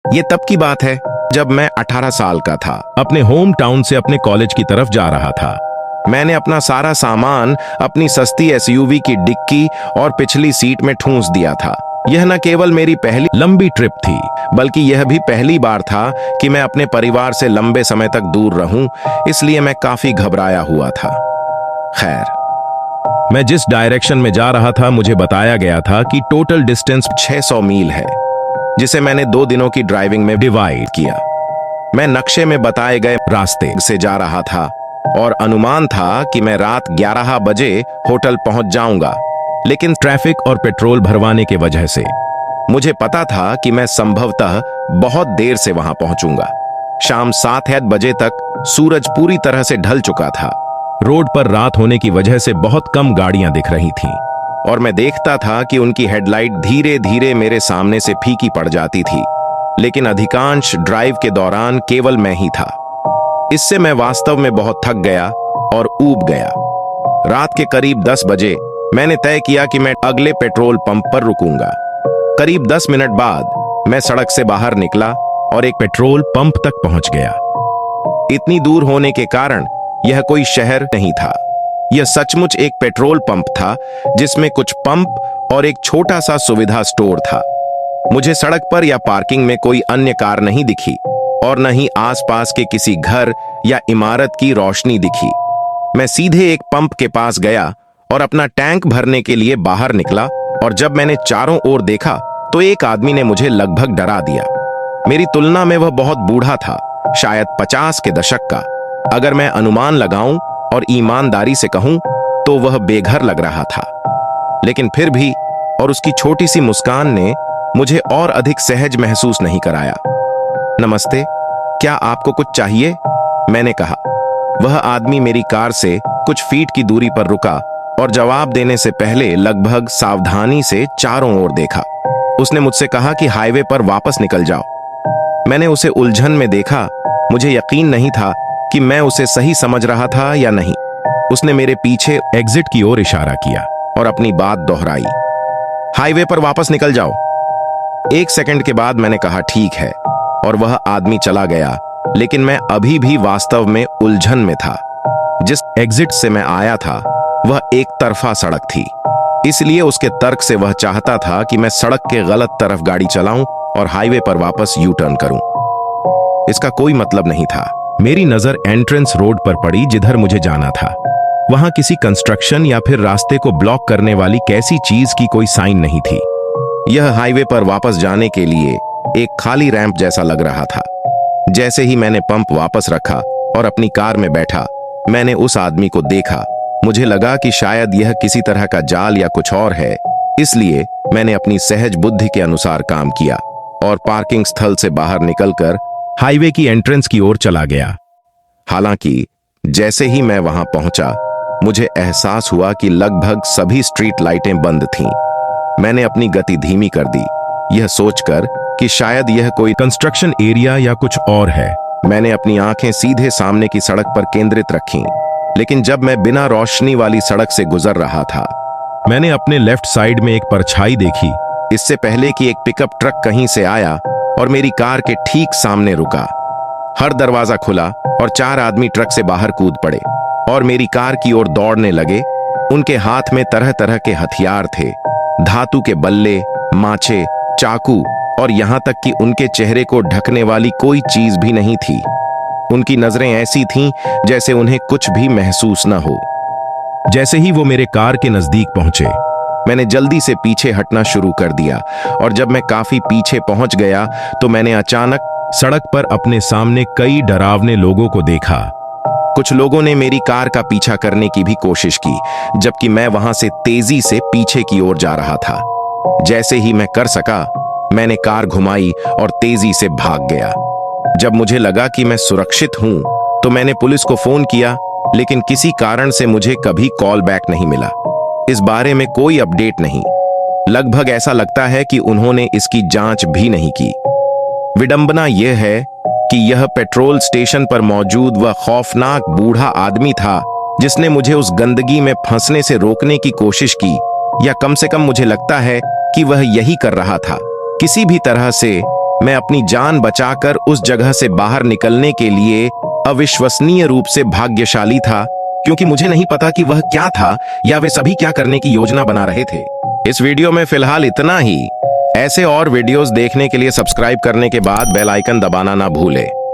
ये तब की बात है जब मैं 18 साल का था। अपने होम टाउन से अपने कॉलेज की तरफ जा रहा था। मैंने अपना सारा सामान अपनी सस्ती एसयूवी की डिक्की और पिछली सीट में ठूंस दिया था। यह न केवल मेरी पहली लंबी ट्रिप थी, बल्कि यह भी पहली बार था कि मैं अपने परिवार से लंबे समय तक दूर रहूं, इसलिए मैं काफी घबराया हुआ था। खैर, मैं जिस डायरेक्शन में जा रहा था मुझे बताया गया था कि टोटल डिस्टेंस 600 मील है, जिसे मैंने 2 दिनों की ड्राइविंग में डिवाइड किया। मैं नक्शे में बताए गए रास्ते से जा रहा था और अनुमान था कि मैं रात 11 बजे होटल पहुंच जाऊंगा, लेकिन ट्रैफिक और पेट्रोल भरवाने के वजह से मुझे पता था कि मैं संभवतः बहुत देर से वहां पहुंचूंगा। शाम 7 बजे तक सूरज पूरी तरह से ढल चुका था। रोड पर रात होने की वजह से बहुत कम गाड़ियां दिख रही थीं और मैं देखता था कि उनकी हेडलाइट धीरे धीरे मेरे सामने से फीकी पड़ जाती थी, लेकिन अधिकांश ड्राइव के दौरान केवल मैं ही था। इससे मैं वास्तव में बहुत थक गया और ऊब गया। रात के करीब 10 बजे मैंने तय किया कि मैं अगले पेट्रोल पंप पर रुकूंगा। करीब 10 मिनट बाद मैं सड़क से बाहर निकला और एक पेट्रोल पंप तक पहुंच गया। इतनी दूर होने के कारण यह कोई शहर नहीं था। यह सचमुच एक पेट्रोल पंप था जिसमें कुछ पंप और एक छोटा सा सुविधा स्टोर था। मुझे सड़क पर या पार्किंग में कोई अन्य कार नहीं दिखी और न ही आसपास के किसी घर या इमारत की रोशनी दिखी। मैं सीधे एक पंप के पास गया और अपना टैंक भरने के लिए बाहर निकला, और जब मैंने चारों ओर देखा तो एक आदमी ने मुझे लगभग डरा दिया। मेरी तुलना में वह बहुत बूढ़ा था, शायद 50 के दशक का। अगर मैं अनुमान लगाऊं और ईमानदारी से कहूं तो वह बेघर लग रहा था, लेकिन फिर भी और उसकी छोटी सी मुस्कान ने मुझे और अधिक सहज महसूस नहीं कराया। नमस्ते, क्या आपको कुछ चाहिए? मैंने कहा। वह आदमी मेरी कार से कुछ फीट की दूरी पर रुका और जवाब देने से पहले लगभग सावधानी से चारों ओर देखा। उसने मुझसे कहा कि हाईवे पर वापस निकल जाओ। मैंने उसे उलझन में देखा। मुझे यकीन नहीं था कि मैं उसे सही समझ रहा था या नहीं। उसने मेरे पीछे एग्जिट की ओर इशारा किया और अपनी बात दोहराई, हाईवे पर वापस निकल जाओ। 1 सेकंड के बाद मैंने कहा, ठीक है, और वह आदमी चला गया। लेकिन मैं अभी भी वास्तव में उलझन में था। जिस एग्जिट से मैं आया था वह एक तरफा सड़क थी, इसलिए उसके तर्क से वह चाहता था कि मैं सड़क के गलत तरफ गाड़ी चलाऊं और हाईवे पर वापस यू टर्न करूं। इसका कोई मतलब नहीं था। मेरी नजर एंट्रेंस रोड पर पड़ी जिधर मुझे जाना था। वहां किसी कंस्ट्रक्शन या फिर रास्ते को ब्लॉक करने वाली कैसी चीज की कोई साइन नहीं थी। यह हाईवे पर वापस जाने के लिए एक खाली रैंप जैसा लग रहा था। जैसे ही मैंने पंप वापस रखा और अपनी कार में बैठा, मैंने उस आदमी को देखा। मुझे लगा कि शायद यह किसी तरह का जाल या कुछ और है, इसलिए मैंने अपनी सहज बुद्धि के अनुसार काम किया और पार्किंग स्थल से बाहर निकलकर हाईवे की एंट्रेंस की ओर चला गया। हालांकि जैसे ही मैं वहां पहुंचा, मुझे एहसास हुआ कि लगभग सभी स्ट्रीट लाइटें बंद थीं। मैंने अपनी गति धीमी कर दी, यह सोचकर कि शायद यह कोई कंस्ट्रक्शन एरिया या कुछ और है। मैंने अपनी आंखें सीधे सामने की सड़क पर केंद्रित रखीं, लेकिन जब मैं बिना रोशनी वाली सड़क से गुजर रहा था, मैंने अपने लेफ्ट साइड में एक परछाई देखी। इससे पहले कि एक पिकअप ट्रक कहीं से आया और मेरी कार के ठीक सामने रुका। हर दरवाजा खुला और 4 आदमी ट्रक से बाहर कूद पड़े और मेरी कार की ओर दौड़ने लगे। उनके हाथ में तरह तरह के हथियार थे, धातु के बल्ले, माचे, चाकू, और यहां तक कि उनके चेहरे को ढकने वाली कोई चीज भी नहीं थी। उनकी नजरें ऐसी थीं जैसे उन्हें कुछ भी महसूस न हो। जैसे ही वो मेरे कार के नजदीक पहुंचे, मैंने जल्दी से पीछे हटना शुरू कर दिया, और जब मैं काफी पीछे पहुंच गया तो मैंने अचानक सड़क पर अपने सामने कई डरावने लोगों को देखा। कुछ लोगों ने मेरी कार का पीछा करने की भी कोशिश की, जबकि मैं वहां से तेजी से पीछे की ओर जा रहा था। जैसे ही मैं कर सका, मैंने कार घुमाई और तेजी से भाग गया। जब मुझे लगा कि मैं सुरक्षित हूं, तो मैंने पुलिस को फोन किया, लेकिन किसी कारण से मुझे कभी कॉल बैक नहीं मिला। इस बारे में कोई अपडेट नहीं। लगभग ऐसा लगता है कि उन्होंने इसकी जांच भी नहीं की। विडंबना यह है कि यह पेट्रोल स्टेशन पर मौजूद वह खौफनाक बूढ़ा आदमी था जिसने मुझे उस गंदगी में फंसने से रोकने की कोशिश की, या कम से कम मुझे लगता है कि वह यही कर रहा था। किसी भी तरह से मैं अपनी जान बचाकर उस जगह से बाहर निकलने के लिए अविश्वसनीय रूप से भाग्यशाली था, क्योंकि मुझे नहीं पता कि वह क्या था या वे सभी क्या करने की योजना बना रहे थे। इस वीडियो में फिलहाल इतना ही। ऐसे और वीडियोस देखने के लिए सब्सक्राइब करने के बाद बेल आइकन दबाना ना भूलें।